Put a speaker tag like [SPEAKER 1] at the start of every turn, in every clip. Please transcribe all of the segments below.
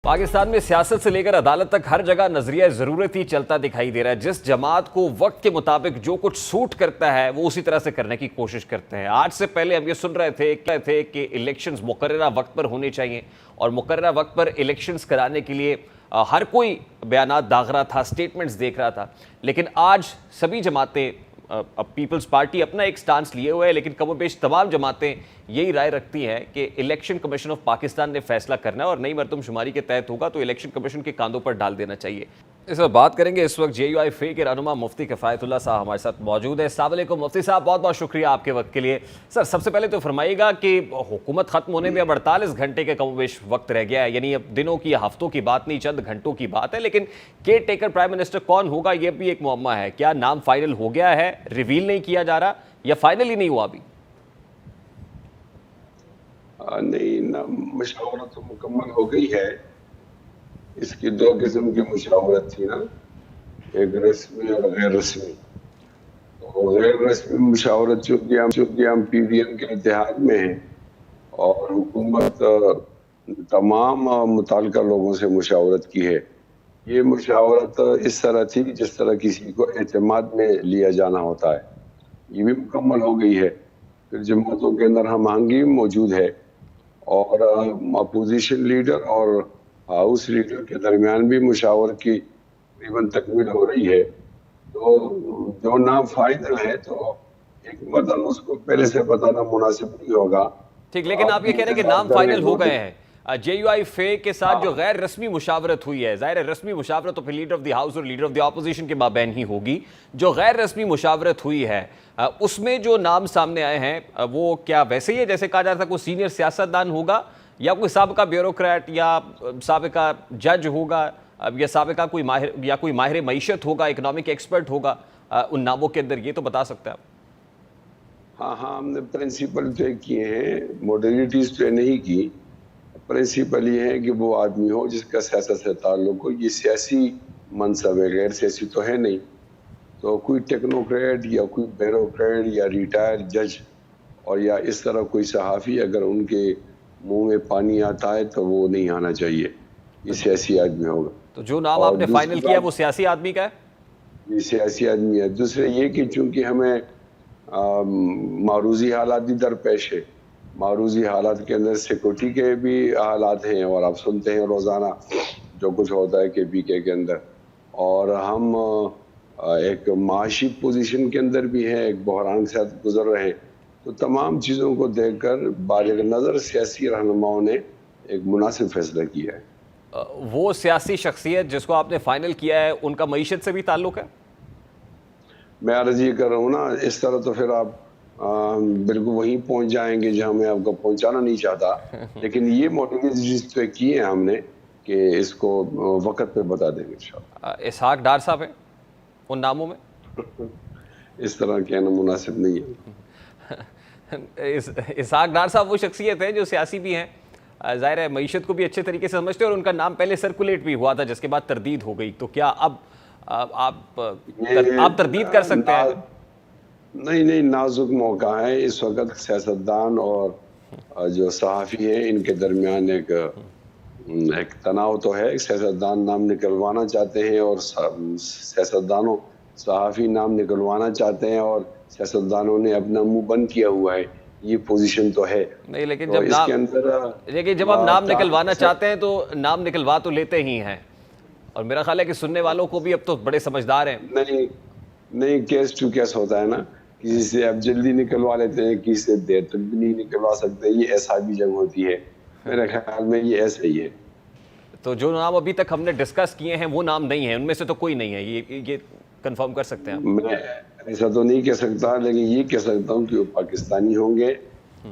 [SPEAKER 1] پاکستان میں سیاست سے لے کر عدالت تک ہر جگہ نظریہ ضرورت ہی چلتا دکھائی دے رہا ہے. جس جماعت کو وقت کے مطابق جو کچھ سوٹ کرتا ہے وہ اسی طرح سے کرنے کی کوشش کرتے ہیں. آج سے پہلے ہم یہ سن رہے تھے کہ الیکشنز مقررہ وقت پر ہونے چاہیے اور مقررہ وقت پر الیکشنز کرانے کے لیے ہر کوئی بیانات داغ رہا تھا, سٹیٹمنٹس دیکھ رہا تھا. لیکن آج سبھی جماعتیں, پیپلز پارٹی اپنا ایک سٹانس لیے ہوئے ہے, لیکن کم و بیش تمام جماعتیں یہی رائے رکھتی ہیں کہ الیکشن کمیشن آف پاکستان نے فیصلہ کرنا ہے اور نئی مردم شماری کے تحت ہوگا تو الیکشن کمیشن کے کاندھوں پر ڈال دینا چاہیے. اس پر بات کریں گے. اس وقت JUI کے رہنما مفتی کفایت اللہ صاحب ہمارے ساتھ موجود ہیں. السلام علیکم مفتی صاحب, بہت بہت شکریہ آپ کے وقت کے لیے. سر, سب سے پہلے تو فرمائیے گا کہ حکومت ختم ہونے میں اب 48 گھنٹے کے کم و بیش وقت رہ گیا ہے, یعنی اب دنوں کی ہفتوں کی بات نہیں, چند گھنٹوں کی بات ہے. لیکن کیئر ٹیکر پرائم منسٹر کون ہوگا یہ بھی ایک معمہ ہے. کیا نام فائنل ہو گیا ہے, ریویل نہیں کیا جا رہا, یا فائنل ہی نہیں ہوا ابھی؟
[SPEAKER 2] نہیں, مشاورت تو مکمل ہو گئی ہے. اس کی دو قسم کی مشاورت تھی نا, ایک رسمی اور غیر رسمی. تو غیر رسمی مشاورت چونکہ ہم PVM کے اتحاد میں ہیں اور حکومت تمام متعلقہ لوگوں سے مشاورت کی ہے. یہ مشاورت اس طرح تھی جس طرح کسی کو اعتماد میں لیا جانا ہوتا ہے. یہ بھی مکمل ہو گئی ہے. پھر جماعتوں کے اندر ہم آہنگی موجود ہے اور اپوزیشن لیڈر اور ہاؤس لیڈر کے درمیان بھی مشاورت کی تقریباً تکمیل ہو رہی ہے. تو جو نام فائنل ہے تو ایک مطلب اس کو پہلے سے بتانا مناسب نہیں ہوگا.
[SPEAKER 1] ٹھیک, لیکن آپ یہ کہہ رہے ہیں کہ نام فائنل ہو گئے ہیں. JUI کے ساتھ جو غیر رسمی مشاورت ہوئی ہے, ظاہر ہے رسمی مشاورت تو پھر لیڈر آف دی ہاؤس اور لیڈر آف دی اپوزیشن کے مابین ہی ہوگی. جو غیر رسمی مشاورت ہوئی ہے اس میں جو نام سامنے آئے ہیں وہ کیا ویسے ہی ہے جیسے کہا جاتا ہے کوئی سینئر سیاستدان ہوگا, یا کوئی سابقہ بیوروکریٹ یا سابقہ جج ہوگا, یا سابقہ کوئی ماہر معیشت ہوگا, اکنامک ایکسپرٹ ہوگا ان ناموں کے اندر؟ یہ تو بتا سکتے ہیں آپ.
[SPEAKER 2] ہاں, ہم نے پرنسپل طے کیے ہیں, موڈیلٹیز طے نہیں کی. پرنسپل یہ ہے کہ وہ آدمی ہو جس کا سیاست سے تعلق ہو. یہ سیاسی منصب ہے, غیر سیاسی تو ہے نہیں. تو کوئی ٹیکنوکریٹ یا کوئی بیوروکریٹ یا ریٹائر جج اور یا اس طرح کوئی صحافی اگر ان کے منہ میں پانی آتا ہے تو وہ نہیں آنا چاہیے. یہ سیاسی آدمی ہوگا.
[SPEAKER 1] تو جو نام آپ نے فائنل کیا وہ سیاسی آدمی کا ہے؟
[SPEAKER 2] یہ سیاسی آدمی ہے. دوسرے یہ کہ چونکہ ہمیں معروضی حالات بھی درپیش ہے. معروضی حالات کے اندر سیکورٹی کے بھی حالات ہیں اور آپ سنتے ہیں روزانہ جو کچھ ہوتا ہے KPK کے اندر, اور ہم ایک معاشی پوزیشن کے اندر بھی ہیں, ایک بحران کے ساتھ گزر رہے ہیں. تو تمام چیزوں کو دیکھ کر بالغ نظر سیاسی رہنماؤں نے ایک مناسب فیصلہ کیا ہے.
[SPEAKER 1] وہ سیاسی شخصیت جس کو آپ نے فائنل کیا ہے ان کا معیشت سے بھی تعلق ہے؟
[SPEAKER 2] میں عرض یہ کر رہا ہوں نا, اس طرح تو پھر آپ بالکل وہیں پہنچ جائیں گے جہاں میں آپ کو پہنچانا نہیں چاہتا. لیکن یہ موڈیلٹیز طے کیے ہیں ہم نے کہ اس کو وقت پہ بتا دیں گے انشاءاللہ.
[SPEAKER 1] اسحاق ڈار صاحب ہیں ان ناموں میں؟
[SPEAKER 2] اس طرح کہنا مناسب نہیں ہے.
[SPEAKER 1] اسحاق ڈار صاحب وہ شخصیت ہے جو سیاسی بھی ہیں, ظاہر ہے معیشت کو بھی اچھے طریقے سے سمجھتے ہیں, اور ان کا نام پہلے سرکولیٹ بھی ہوا تھا جس کے بعد تردید ہو گئی. تو کیا اب آپ تردید کر سکتے ہیں؟
[SPEAKER 2] نہیں, نازک موقع ہے اس وقت. سیاستدان اور جو صحافی ہیں ان کے درمیان ایک تناؤ تو ہے. سیاستدان نام نکلوانا چاہتے ہیں اور صحافی نام نکلوانا چاہتے ہیں, اور سیاستدانوں نے اپنا منہ بند کیا ہوا ہے. یہ پوزیشن تو ہے
[SPEAKER 1] نہیں, لیکن
[SPEAKER 2] جب
[SPEAKER 1] آپ نام نکلوانا چاہتے ہیں تو نام نکلوا تو لیتے ہی ہیں, اور میرا خیال ہے کہ سننے والوں کو بھی اب تو بڑے سمجھدار ہیں.
[SPEAKER 2] نہیں, کیس ٹو کیس ہوتا ہے نا. کسی سے اب جلدی نکلوا لیتے ہیں, کسی سے دیر تک بھی نہیں نکلوا سکتے. یہ ایسا بھی جنگ ہوتی ہے. میرے خیال میں یہ ایسا ہی ہے.
[SPEAKER 1] تو جو نام ابھی تک ہم نے ڈسکس کیے ہیں وہ نام نہیں ہیں, ان میں سے تو کوئی نہیں ہے, یہ کنفرم کر سکتے ہیں؟
[SPEAKER 2] میں ایسا تو نہیں کہہ سکتا, لیکن یہ کہہ سکتا ہوں کہ وہ پاکستانی ہوں گے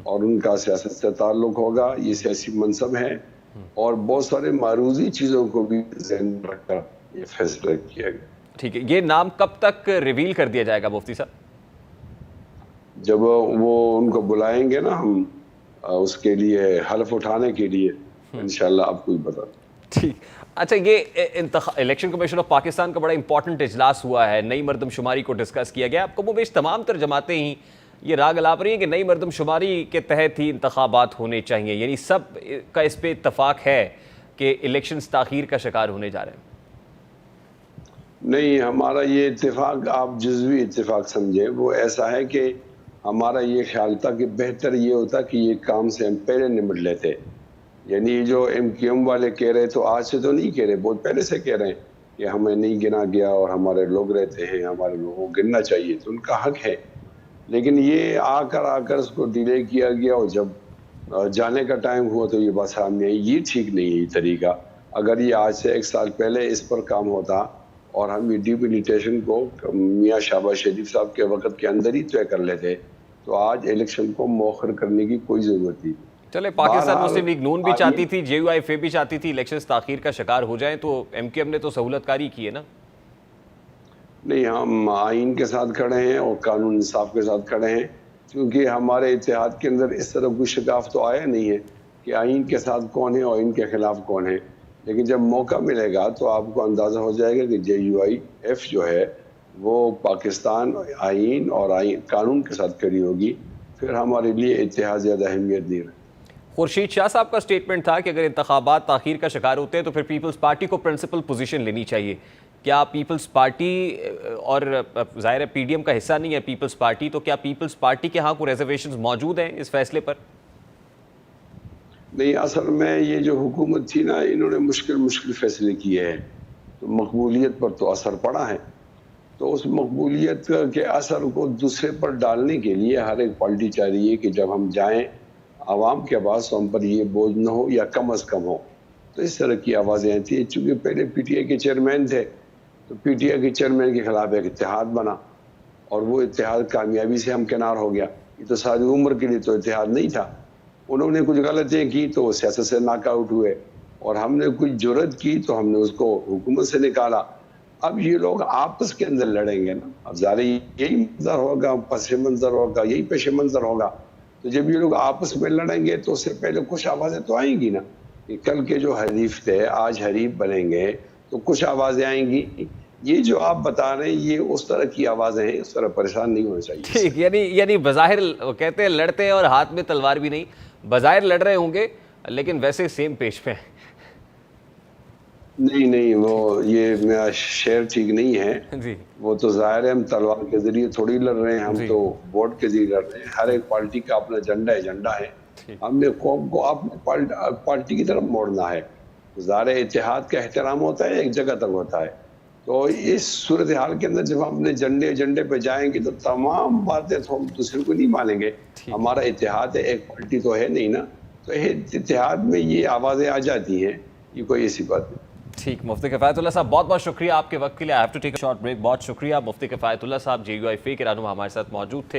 [SPEAKER 2] اور ان کا سیاست سے تعلق ہوگا. یہ سیاسی منصب ہے اور بہت سارے معروضی چیزوں کو بھی ذہن میں رکھ کر یہ فیصلہ کیا گیا.
[SPEAKER 1] ٹھیک ہے, یہ نام کب تک ریویل کر دیا جائے گا مفتی صاحب؟
[SPEAKER 2] جب وہ ان کو بلائیں گے نا ہم اس کے لیے حلف اٹھانے کے لیے, انشاءاللہ آپ کو بھی بتا دیں.
[SPEAKER 1] ٹھیک. اچھا, یہ الیکشن کمیشن آف پاکستان کا بڑا امپورٹنٹ اجلاس ہوا ہے, نئی مردم شماری کو ڈسکس کیا گیا. آپ کو بیش تمام تر جماعتیں ہی یہ راگ الاپ رہی ہیں کہ نئی مردم شماری کے تحت ہی انتخابات ہونے چاہیے, یعنی سب کا اس پہ اتفاق ہے. کہ الیکشنز تاخیر کا شکار ہونے جا رہے ہیں؟
[SPEAKER 2] نہیں، ہمارا یہ اتفاق آپ جزوی اتفاق سمجھیں، وہ ایسا ہے کہ ہمارا یہ خیال تھا کہ بہتر یہ ہوتا کہ یہ کام سے ہم پہلے نمٹ لیتے. یعنی جو ایم کیو ایم والے کہہ رہے تو آج سے تو نہیں کہہ رہے، بہت پہلے سے کہہ رہے ہیں کہ ہمیں نہیں گنا گیا اور ہمارے لوگ رہتے ہیں، ہمارے لوگوں کو گننا چاہیے، تو ان کا حق ہے. لیکن یہ آ کر اس کو ڈیلے کیا گیا، اور جب جانے کا ٹائم ہوا تو یہ بات سامنے آئی. یہ ٹھیک نہیں ہے یہ طریقہ. اگر یہ آج سے 1 سال پہلے اس پر کام ہوتا اور ہم یہ ڈیملیٹیشن کو میاں شہباز شریف صاحب کے وقت کے اندر ہی طے کر لیتے تو آج الیکشن کو مؤخر کرنے کی کوئی ضرورت نہیں.
[SPEAKER 1] چلے پاکستان مسلم لیگ نون بھی چاہتی تھی، جے یو آئی ایف اے بھی چاہتی تھی الیکشنز تاخیر کا شکار ہو جائیں، تو ایم کیو ایم نے تو سہولت کاری کی ہے نا.
[SPEAKER 2] نہیں، ہم آئین کے ساتھ کھڑے ہیں اور قانون انصاف کے ساتھ کھڑے ہیں، کیونکہ ہمارے اتحاد کے اندر اس طرح کوئی شگاف تو آیا نہیں ہے کہ آئین کے ساتھ کون ہے اور آئین کے خلاف کون ہے. لیکن جب موقع ملے گا تو آپ کو اندازہ ہو جائے گا کہ جے یو آئی ایف جو ہے وہ پاکستان آئین اور قانون کے ساتھ کھڑی ہوگی. پھر ہمارے لیے اتحاد زیادہ اہمیت نہیں رہے.
[SPEAKER 1] خورشید شاہ صاحب کا سٹیٹمنٹ تھا کہ اگر انتخابات تاخیر کا شکار ہوتے ہیں تو پھر پیپلز پارٹی کو پرنسپل پوزیشن لینی چاہیے. کیا پیپلز پارٹی، اور ظاہر ہے پی ڈی ایم کا حصہ نہیں ہے پیپلز پارٹی، تو کیا پیپلز پارٹی کے ہاں کوئی ریزرویشنز موجود ہیں اس فیصلے پر؟
[SPEAKER 2] نہیں، اصل میں یہ جو حکومت تھی نا، انہوں نے مشکل فیصلے کیے ہیں، تو مقبولیت پر تو اثر پڑا ہے. تو اس مقبولیت کے اثر کو دوسرے پر ڈالنے کے لیے ہر ایک پارٹی چاہ رہی ہے کہ جب ہم جائیں عوام کے پاس تو ہم پر یہ بوجھ نہ ہو یا کم از کم ہو. تو اس طرح کی آوازیں آتی ہیں. چونکہ پہلے پی ٹی آئی کے چیئرمین تھے تو پی ٹی آئی کے چیئرمین کے خلاف ایک اتحاد بنا اور وہ اتحاد کامیابی سے ہمکنار ہو گیا. یہ تو ساری عمر کے لیے تو اتحاد نہیں تھا. انہوں نے کچھ غلطیاں کی تو وہ سیاست سے ناک آؤٹ ہوئے، اور ہم نے کچھ جرات کی تو ہم نے اس کو حکومت سے نکالا. اب یہ لوگ آپس کے اندر لڑیں گے نا. اب ظاہر یہی منظر ہوگا، پس منظر ہوگا، یہی پیش منظر ہوگا. تو جب یہ لوگ آپس میں لڑیں گے تو اس سے پہلے کچھ آوازیں تو آئیں گی نا کہ کل کے جو حریف تھے آج حریف بنیں گے، تو کچھ آوازیں آئیں گی. یہ جو آپ بتا رہے ہیں یہ اس طرح کی آوازیں ہیں، اس طرح پریشان نہیں ہونا چاہیے.
[SPEAKER 1] ٹھیک، یعنی بظاہر کہتے ہیں لڑتے ہیں اور ہاتھ میں تلوار بھی نہیں، بظاہر لڑ رہے ہوں گے لیکن ویسے سیم پیج پہ ہیں.
[SPEAKER 2] نہیں، وہ یہ میرا شعر ٹھیک نہیں ہے.
[SPEAKER 1] جی،
[SPEAKER 2] وہ تو ظاہر ہے ہم تلوار کے ذریعے تھوڑی لڑ رہے ہیں، ہم تو ووٹ کے ذریعے لڑ رہے ہیں. ہر ایک پارٹی کا اپنا ایجنڈا ہے. ہم نے قوم کو اپنے پارٹی کی طرف موڑنا ہے. ظاہر اتحاد کا احترام ہوتا ہے، ایک جگہ تک ہوتا ہے. تو اس صورتحال کے اندر جب ہم اپنے ایجنڈے پہ جائیں گے تو تمام باتیں تو ہم دوسرے کو نہیں مانیں گے. ہمارا اتحاد ہے، ایک پارٹی تو ہے نہیں نا. تو اتحاد میں یہ آوازیں آ جاتی ہیں، یہ کوئی ایسی بات نہیں.
[SPEAKER 1] ٹھیک، مفتی کفایت اللہ صاحب بہت شکریہ آپ کے وقت کے لیے. I have to take a short break. بہت شکریہ مفتی کفایت اللہ صاحب، جے یو آئی ایف اے کے رہنما ہمارے ساتھ موجود تھے.